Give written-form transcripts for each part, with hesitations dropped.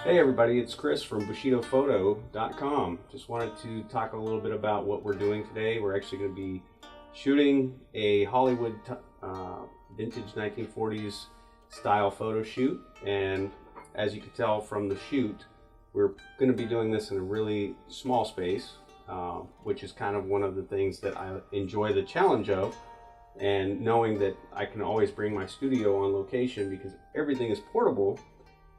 Hey everybody, it's Chris from BushidoPhoto.com. Just wanted to talk a little bit about what we're doing today. We're actually going to be shooting a Hollywood vintage 1940s style photo shoot, and as you can tell from the shoot, we're going to be doing this in a really small space, which is kind of one of the things that I enjoy the challenge of, and knowing that I can always bring my studio on location because everything is portable.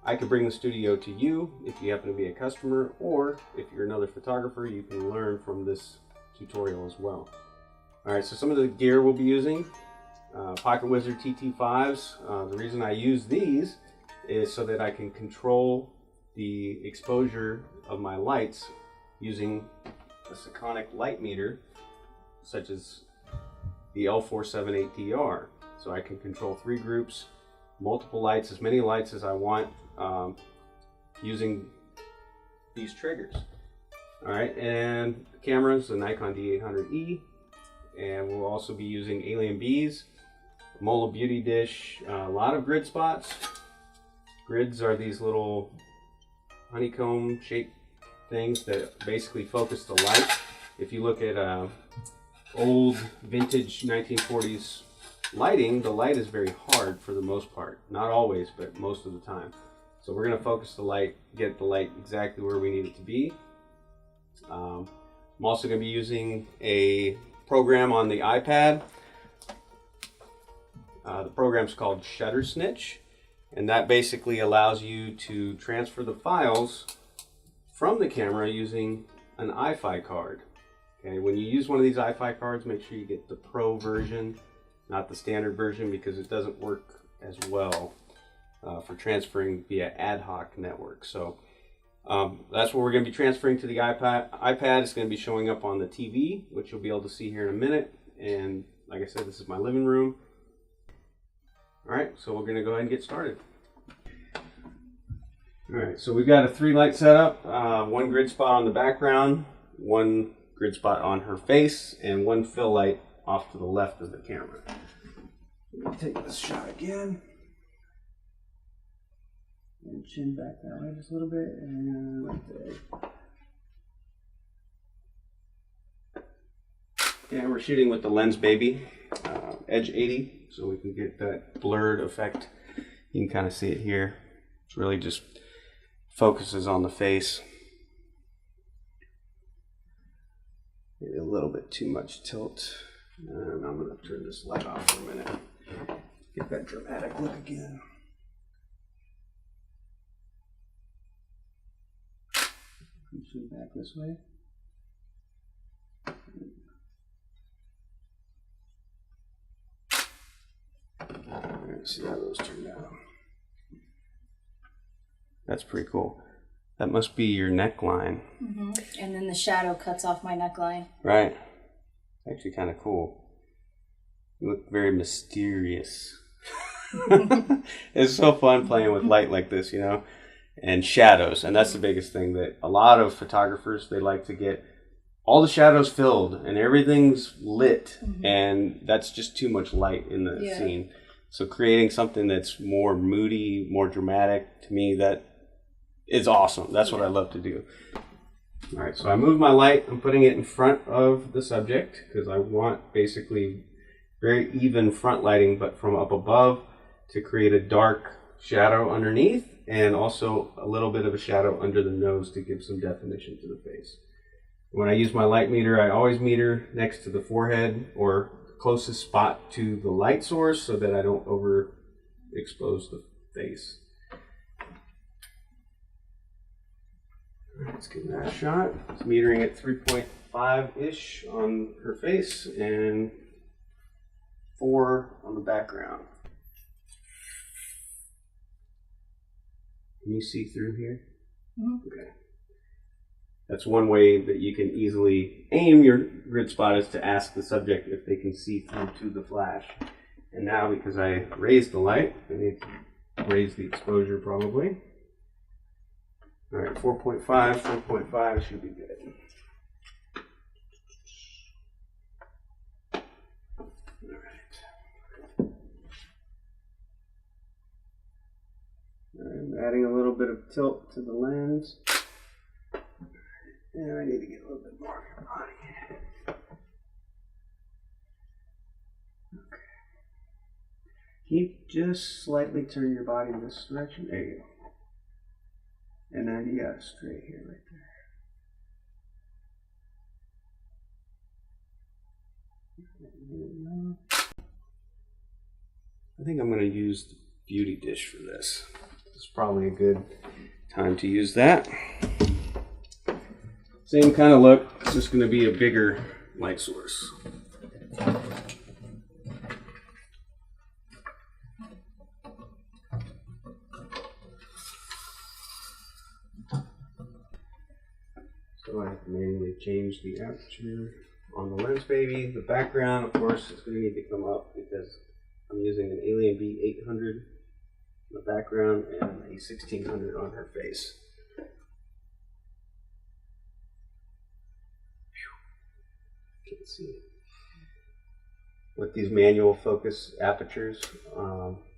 I could bring the studio to you if you happen to be a customer, or if you're another photographer, you can learn from this tutorial as well. Alright, so some of the gear we'll be using, Pocket Wizard TT5s. The reason I use these is so that I can control the exposure of my lights using a Sculpting light meter, such as the L478DR. So I can control 3 groups, multiple lights, as many lights as I want, using these triggers. Alright, and the camera is the Nikon D800E, and we'll also be using Alien Bees, Mola Beauty Dish, a lot of grid spots. Grids are these little honeycomb shaped things that basically focus the light. If you look at old vintage 1940s lighting, the light is very hard for the most part. Not always, but most of the time. So we're going to focus the light, get the light exactly where we need it to be. I'm also going to be using a program on the iPad. The program's called Shutter Snitch, and that basically allows you to transfer the files from the camera using an iFi card. Okay, when you use one of these iFi cards, make sure you get the Pro version, not the standard version, because it doesn't work as well for transferring via ad hoc network. So that's what we're going to be transferring to the iPad. It's going to be showing up on the TV, which you'll be able to see here in a minute. And like I said, this is my living room. All right, so we're going to go ahead and get started. All right, so we've got a 3-light setup, 1 grid spot on the background, 1 grid spot on her face, and 1 fill light off to the left of the camera. Let me take this shot again. And chin back that way just a little bit, and right there. Yeah, we're shooting with the Lens Baby, Edge 80, so we can get that blurred effect. You can kind of see it here. It's really just focuses on the face. Maybe a little bit too much tilt. And I'm going to turn this light off for a minute. Get that dramatic look again. Pushing back this way. Alright, see how those turn out. That's pretty cool. That must be your neckline. Mm-hmm. And then the shadow cuts off my neckline. Right. Actually kind of cool. You look very mysterious. It's so fun playing with light like this, you know, and shadows. And that's the biggest thing, that a lot of photographers, they like to get all the shadows filled and everything's lit. Mm-hmm. And that's just too much light in the scene. So creating something that's more moody, more dramatic, to me, that is awesome. That's what I love to do. All right, so I moved my light. I'm putting it in front of the subject because I want basically very even front lighting, but from up above to create a dark shadow underneath, and also a little bit of a shadow under the nose to give some definition to the face. When I use my light meter, I always meter next to the forehead or closest spot to the light source so that I don't overexpose the face. Let's give that a shot. It's metering at 3.5-ish on her face and 4 on the background. Can you see through here? Mm-hmm. Okay. That's one way that you can easily aim your grid spot, is to ask the subject if they can see through to the flash. And now, because I raised the light, I need to raise the exposure probably. All right, 4.5 should be good. All right. I'm adding a little little bit of tilt to the lens. And I need to get a little bit more of your body. Okay. Keep just slightly turn your body in this direction. There you go. And then you got it straight here, right there. I think I'm going to use the beauty dish for this. It's probably a good time to use that. Same kind of look, it's just going to be a bigger light source. So I have to manually change the aperture on the lens baby. The background, of course, is going to need to come up because I'm using an Alien B800 in the background and a 1600 on her face. Can't see. With these manual focus apertures,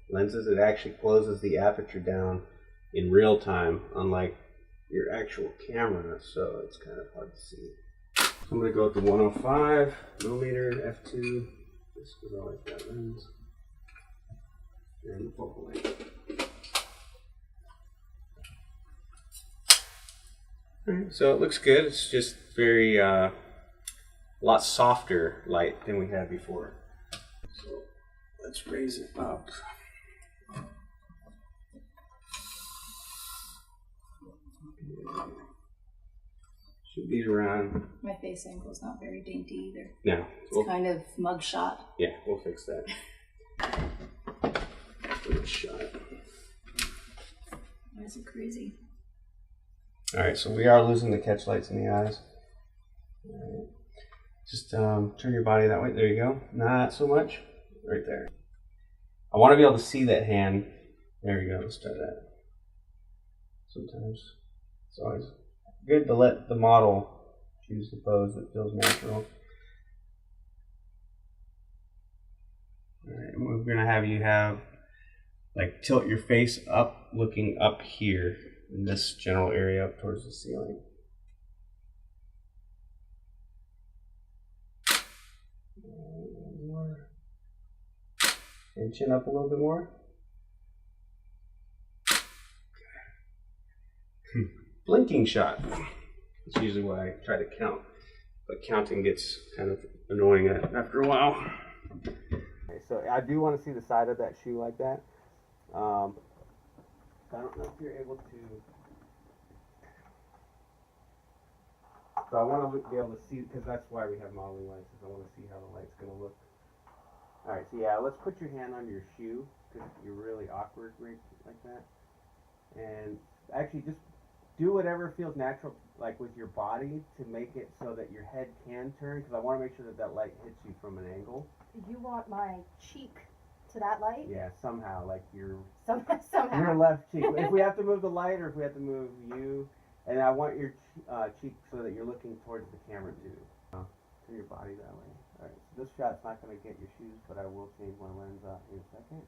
lenses, it actually closes the aperture down in real time, unlike your actual camera, so it's kind of hard to see. So I'm going to go with the 105 millimeter f2, just because I like that lens, and the focal length. Alright, so it looks good. It's just very a lot softer light than we had before. So let's raise it up. Should be around. My face angle is not very dainty either. No. It's kind of mugshot. Yeah, we'll fix that. Good shot. Why is it crazy? Alright, so we are losing the catch lights in the eyes. Right. Just turn your body that way. There you go. Not so much. Right there. I want to be able to see that hand. There we go. Let's try that. Sometimes it's always good to let the model choose the pose that feels natural. Alright, and we're going to have you like tilt your face up, looking up here in this general area up towards the ceiling. More. And chin up a little bit more. Blinking shot. That's usually what I try to count, but counting gets kind of annoying after a while. Okay, so I do want to see the side of that shoe like that. I don't know if you're able to. So I want to be able to see, because that's why we have modeling lenses. I want to see how the light's going to look. All right, so yeah, let's put your hand on your shoe because you're really awkward right like that. And actually just do whatever feels natural, like with your body, to make it so that your head can turn, because I want to make sure that that light hits you from an angle. You want my cheek to that light? Yeah, somehow, like your Somehow. your left cheek. If we have to move the light, or if we have to move you, and I want your cheek so that you're looking towards the camera too. Turn your body that way. All right. So this shot's not going to get your shoes, but I will change my lens out in a second.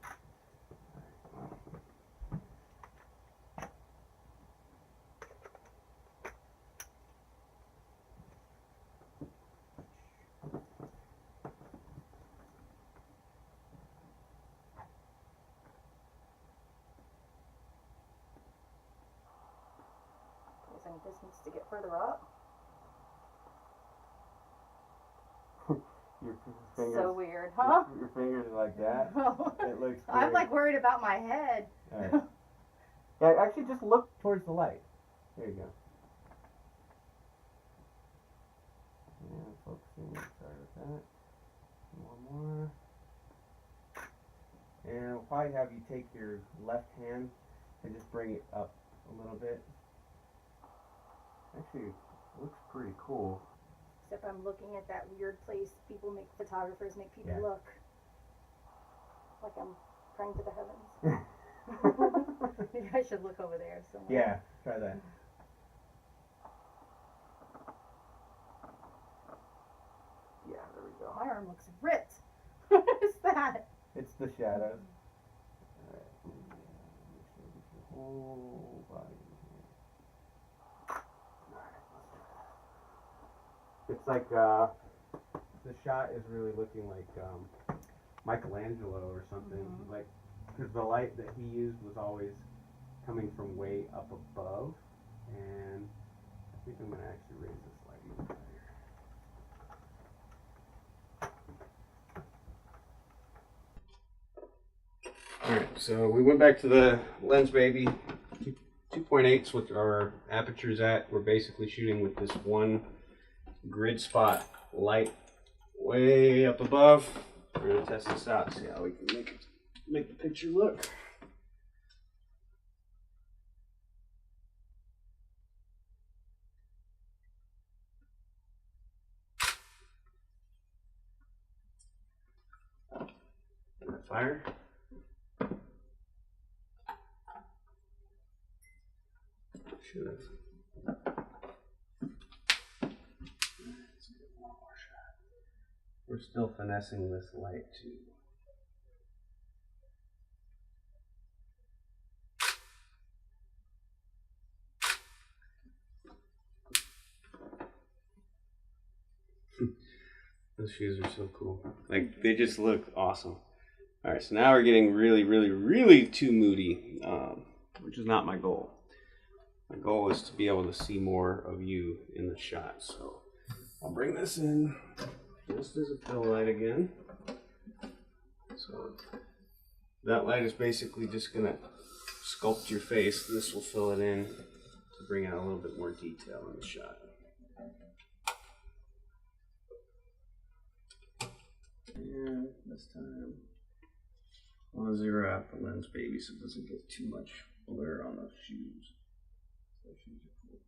All right. I think this needs to get further up. Your fingers, So weird, huh? Your fingers are like that. It looks great. I'm like worried about my head. All right. Yeah, actually just look towards the light. There you go. Yeah, focusing. Sorry with that. One more. And we'll probably have you take your left hand and just bring it up a little bit. Actually, it looks pretty cool. Except I'm looking at that weird place photographers make people Yeah. look like I'm praying to the heavens. Maybe I should look over there somewhere. Yeah, try that. Yeah, there we go. My arm looks ripped. What is that? It's the shadows. Alright. Make sure we can whole body here. It's like the shot is really looking like Michelangelo or something. Like, because the light that he used was always coming from way up above, and I think I'm gonna actually raise this light even higher. Alright, so we went back to the Lens Baby 2.8s with our apertures at. We're basically shooting with this one grid spot light way up above. We're gonna test this out, see how we can make the picture look. Fire. Should have. Let's get one more shot. We're still finessing this light too. Those shoes are so cool. Like, they just look awesome. All right, so now we're getting really too moody, which is not my goal. My goal is to be able to see more of you in the shot. So I'll bring this in just as a fill light again. So that light is basically just gonna sculpt your face. This will fill it in to bring out a little bit more detail in the shot. And this time, I want to zero out the Lens Baby so it doesn't get too much blur on those shoes. Those shoes are cool.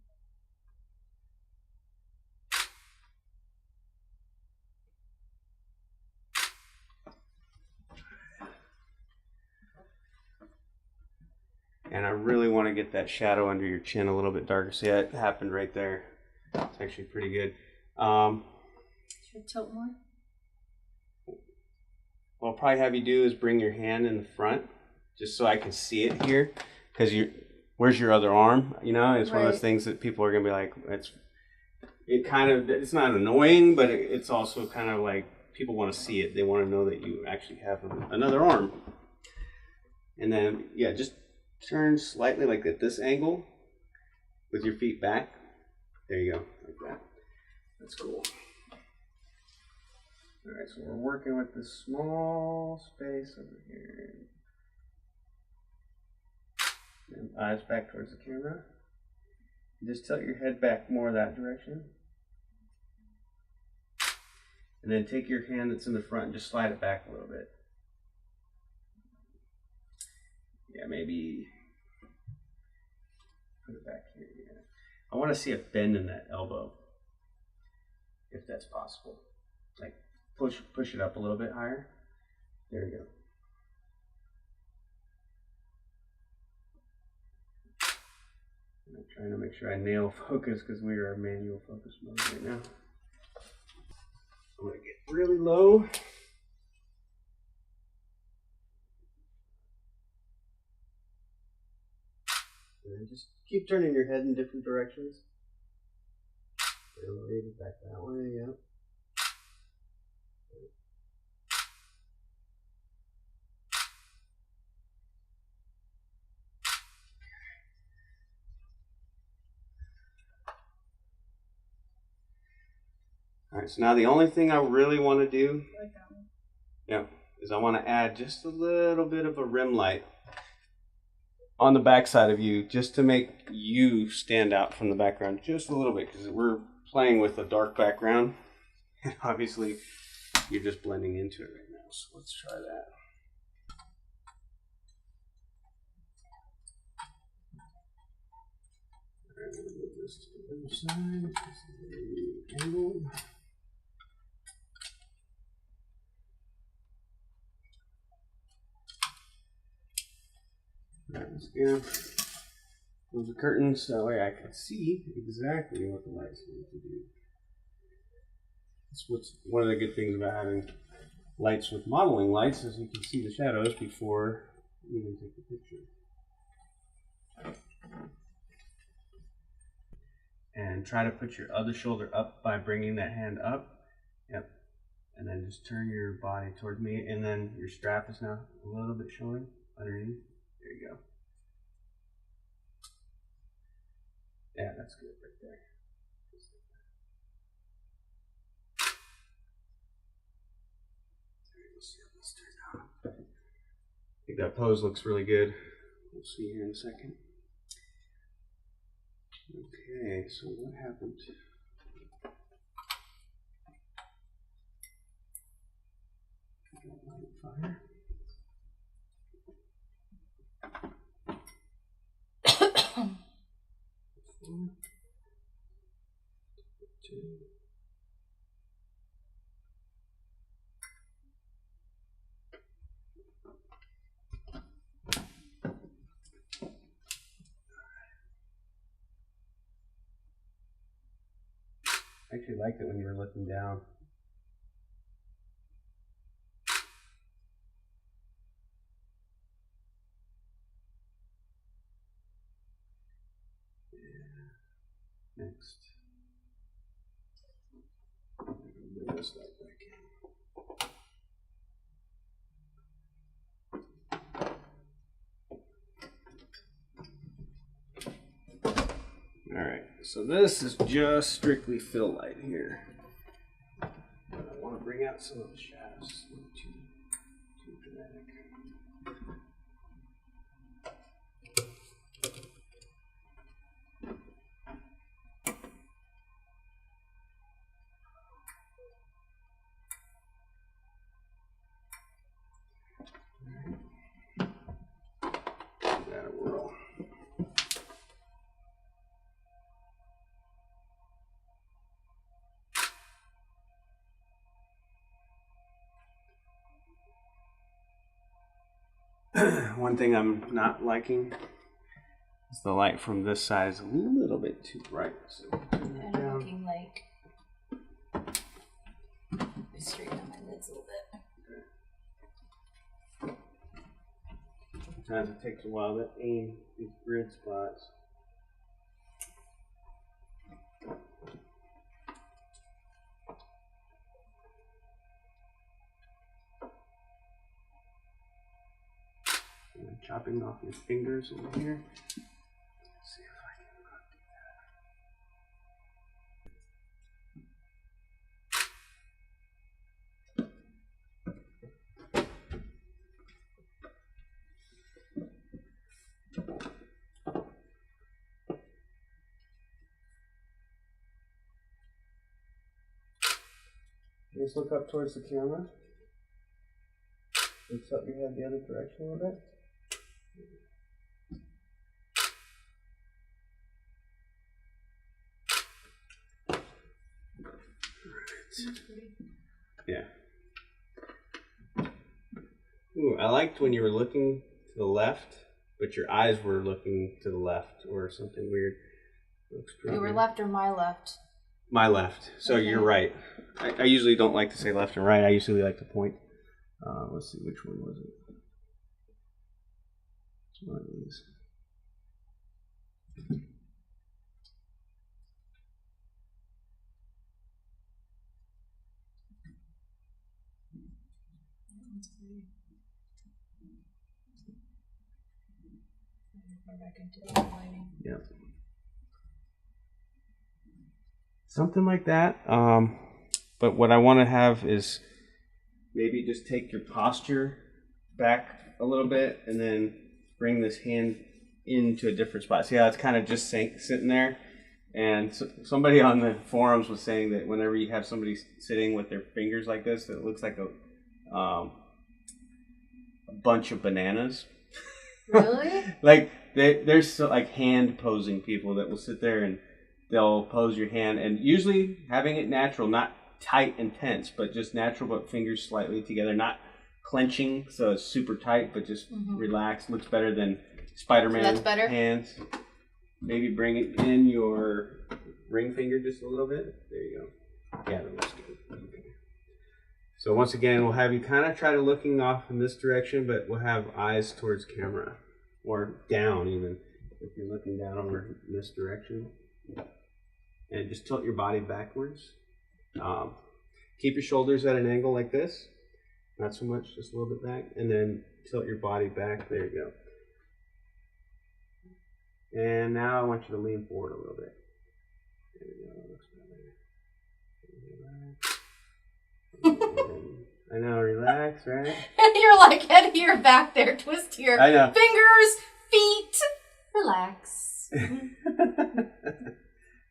And I really want to get that shadow under your chin a little bit darker. See, that happened right there. It's actually pretty good. Should I tilt more? What I'll probably have you do is bring your hand in the front, just so I can see it here. Because where's your other arm? You know, it's one of those things that people are gonna be like, it's not annoying, but it's also kind of like people want to see it. They want to know that you actually have another arm. And then, yeah, just turn slightly like at this angle with your feet back. There you go, like that. That's cool. Alright, so we're working with this small space over here. And eyes back towards the camera. Just tilt your head back more that direction. And then take your hand that's in the front and just slide it back a little bit. Yeah, maybe put it back here. Yeah. I want to see a bend in that elbow, if that's possible. Like, push it up a little bit higher. There we go. I'm trying to make sure I nail focus because we are in manual focus mode right now. I'm going to get really low. And then just keep turning your head in different directions. Elevate it back that way, yep. Alright, so now the only thing I really want to do, is I want to add just a little bit of a rim light on the back side of you, just to make you stand out from the background just a little bit, because we're playing with a dark background, and obviously you're just blending into it right now, so let's try that. Alright, I'm going to move this to the other side. This is the angle. Let's go. Close the curtains so that way I can see exactly what the light's going to do. That's what's one of the good things about having lights with modeling lights, is you can see the shadows before you even take the picture. And try to put your other shoulder up by bringing that hand up. Yep. And then just turn your body toward me, and then your strap is now a little bit showing underneath. There you go. Yeah, that's good right there. Let's see how this turns out. I think that pose looks really good. We'll see here in a second. Okay, so what happened? Fire. I actually liked it when you were looking down. Yeah. Next. Bring this light back in. Alright, so this is just strictly fill light here. But I want to bring out some of the shadows. Not too dramatic. Give that a whirl. One thing I'm not liking is the light from this side is a little bit too bright. So turn that And I'm down. looking like straighten out my lids a little bit. Sometimes it takes a while to aim these grid spots. And chopping off your fingers over here. Let's see if I can do that. Just look up towards the camera. And tilt your head the other direction a little bit. Yeah. Ooh, I liked when you were looking to the left, but your eyes were looking to the left or something weird. Looks pretty Your good. left or my left? My left. So Okay. you're right. I usually don't like to say left and right. I usually like to point. Let's see, which one was it? It's one of these. Back into the lighting. Yep. Something like that. But what I want to have is maybe just take your posture back a little bit and then bring this hand into a different spot. See how it's kind of just sitting there? And somebody on the forums was saying that whenever you have somebody sitting with their fingers like this, it looks like a bunch of bananas. Really? Like there's like hand posing people that will sit there and they'll pose your hand, and usually having it natural, not tight and tense, but just natural, but fingers slightly together, not clenching, so it's super tight, but just relaxed. Looks better than Spider-Man So that's better? hands. Maybe bring it in your ring finger just a little bit. There you go. Yeah, that looks good. Okay. So once again, we'll have you kind of try to looking off in this direction, but we'll have eyes towards camera or down even. if you're looking down over in this direction. And just tilt your body backwards. Keep your shoulders at an angle like this. Not so much, just a little bit back. And then tilt your body back. There you go. And now I want you to lean forward a little bit. There you go. I know, relax, right? You're like, head here, back there, twist here. I know. Fingers, feet, relax.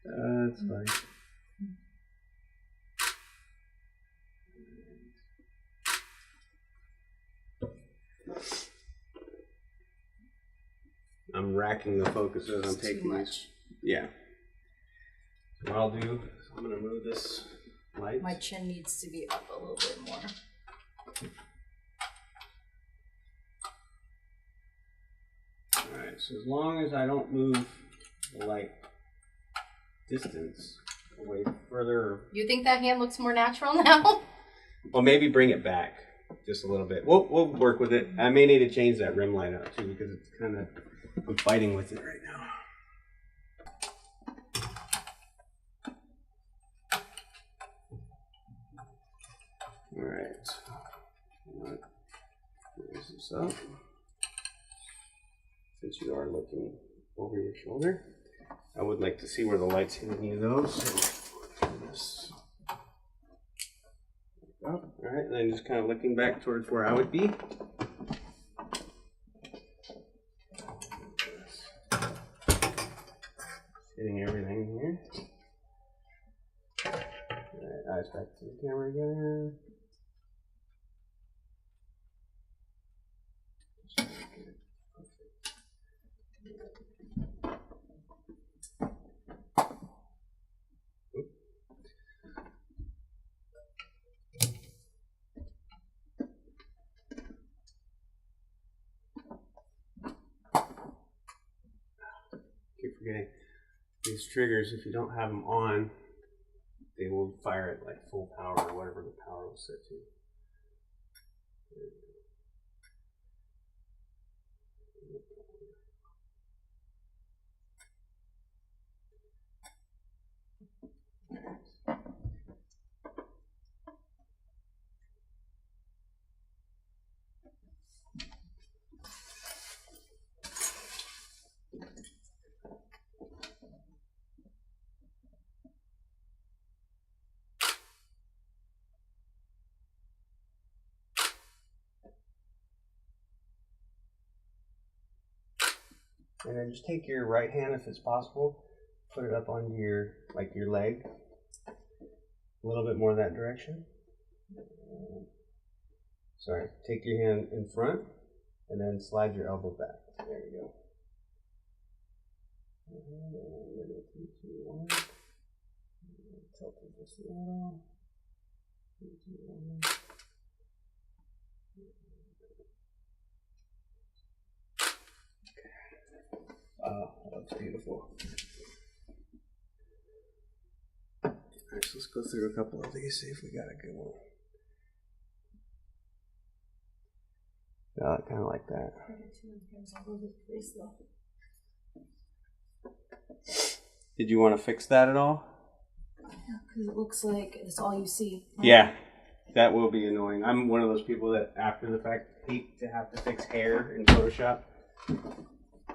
That's funny. I'm racking the focus as I'm taking these. Yeah. So what I'll do is I'm going to move this light. My chin needs to be up a little bit more. Alright, so as long as I don't move the light distance away further. You think that hand looks more natural now? Well, maybe bring it back just a little bit. We'll work with it. I may need to change that rim light up too because it's kind of, I'm fighting with it right now. Alright. Raise this up. Since you are looking over your shoulder, I would like to see where the light's hitting you though. So turn this up. Alright, and then just kind of looking back towards where I would be. Hitting everything here. Alright, eyes back to the camera again. Keep forgetting these triggers, if you don't have them on, they will fire at like full power or whatever the power will set to. And then just take your right hand, if it's possible, put it up onto your, like your leg, a little bit more that direction. Sorry, take your hand in front, and then slide your elbow back. There you go. Tilt it just a little. Oh, that's beautiful. Alright, so let's go through a couple of these, see if we got a good one. Yeah, kind of like that. Did you want to fix that at all? Yeah, because it looks like it's all you see. Right? Yeah, that will be annoying. I'm one of those people that after the fact hate to have to fix hair in Photoshop.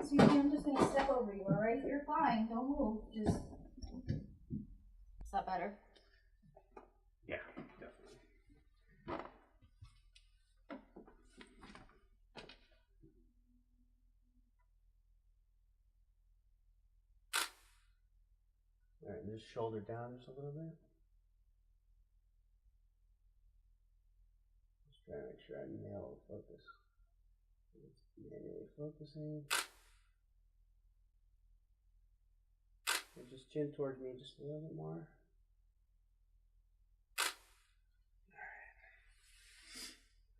So I'm just going to step over you, alright? You're fine. Don't move. Just... Is that better? Yeah, definitely. Alright, just shoulder down just a little bit. Just trying to make sure I nail the focus. Just manually focusing. And just chin towards me just a little bit more.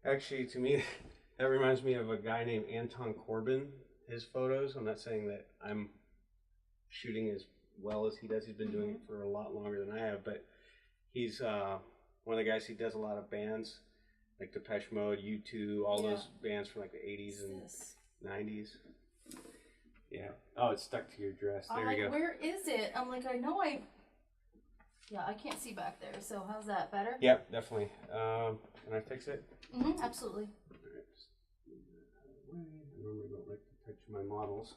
Actually, to me, that reminds me of a guy named Anton Corbin. His photos, I'm not saying that I'm shooting as well as he does. He's been doing it for a lot longer than I have, but he's one of the guys who does a lot of bands, like Depeche Mode, U2, all those bands from like the 80s and 90s. Yeah. Oh, it's stuck to your dress. There I'm you like, go. where is it? I'm like, I know Yeah, I can't see back there. So how's that? Better? Yep, definitely. Can I fix it? Mm-hmm, absolutely. Alright, just move that out of the way. I normally don't like to touch my models.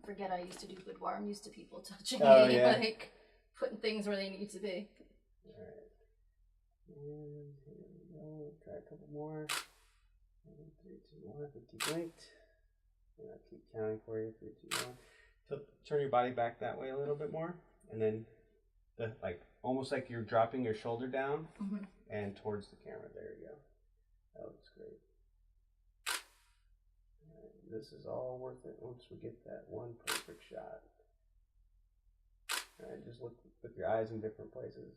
Forget I used to do boudoir. I'm used to people touching Oh, me, yeah. like putting things where they need to be. Alright. And here we go. Try a couple more. 1, 3, 2, 1. 50 blinked. And I'll keep counting for you. 3, 2, 1. So turn your body back that way a little bit more, and then almost like you're dropping your shoulder down and towards the camera. There you go. That looks great. Right, this is all worth it once we get that one perfect shot. All right, just look with your eyes in different places.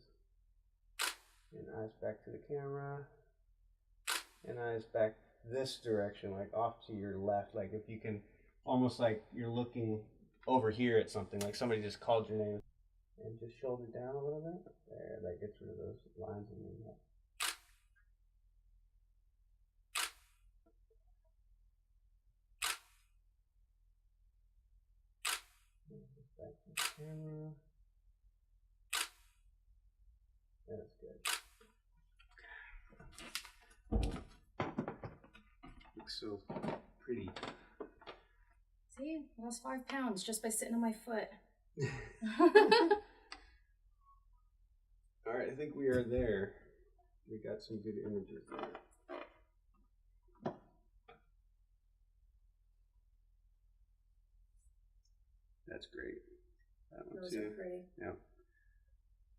And eyes back to the camera. And eyes back this direction, like off to your left. Like if you can, almost like you're looking over here at something, like somebody just called your name. And just shoulder down a little bit. There, that gets rid of those lines in your neck. Back to the camera. That's good. Looks so pretty. See, I lost 5 pounds just by sitting on my foot. All right, I think we are there. We got some good images there. That's great. That one Those too. are pretty. Yeah.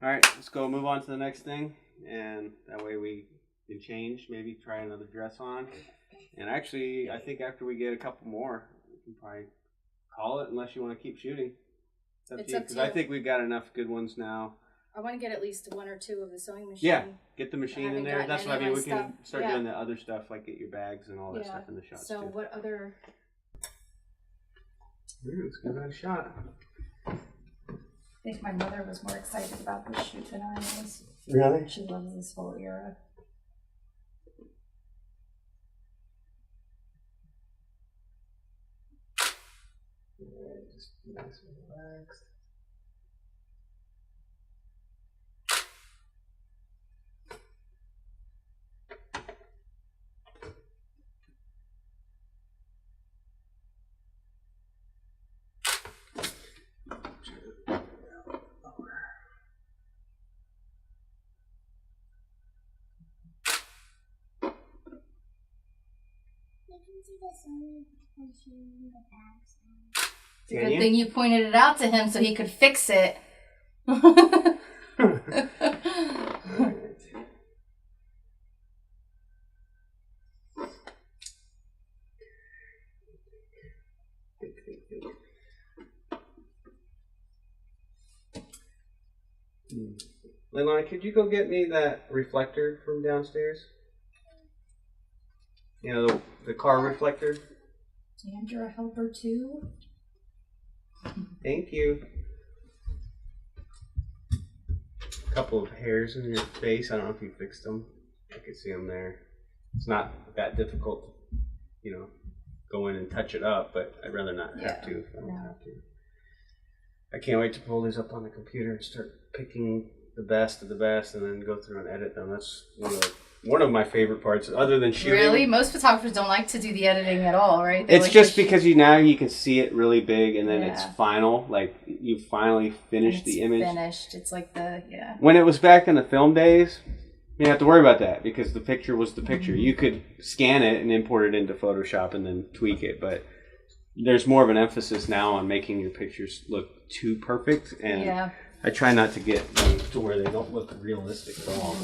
All right, let's go move on to the next thing, and that way we can change. Maybe try another dress on. And actually, I think after we get a couple more, we can probably call it. Unless you want to keep shooting. It's up to you, because I think we've got enough good ones now. I want to get at least 1 or 2 of the sewing machine. Yeah, get the machine in there. That's what I mean. We can start Yeah. doing the other stuff, like get your bags and all that stuff in the shots So too. what other? Let's give that a shot. I think my mother was more excited about this shoot than I was. Really? She loves this whole era. Alright, just nice and relaxed. It's a good thing you pointed it out to him so he could fix it. Leilani, could you go get me that reflector from downstairs? You know, the car reflector? And you're a helper too? Thank you. A couple of hairs in your face. I don't know if you fixed them. I can see them there. It's not that difficult to, you know, go in and touch it up, but I'd rather not have to if I don't have to. I can't wait to pull these up on the computer and start picking the best of the best and then go through and edit them. That's one of my favorite parts, other than shooting. Really? Most photographers don't like to do the editing at all, right? It's just because now you can see it really big, and then it's final. Like, you finally finished the image. Finished. It's like When it was back in the film days, you didn't have to worry about that because the picture was the picture. You could scan it and import it into Photoshop and then tweak it, but there's more of an emphasis now on making your pictures look too perfect, and I try not to get them to where they don't look realistic at all.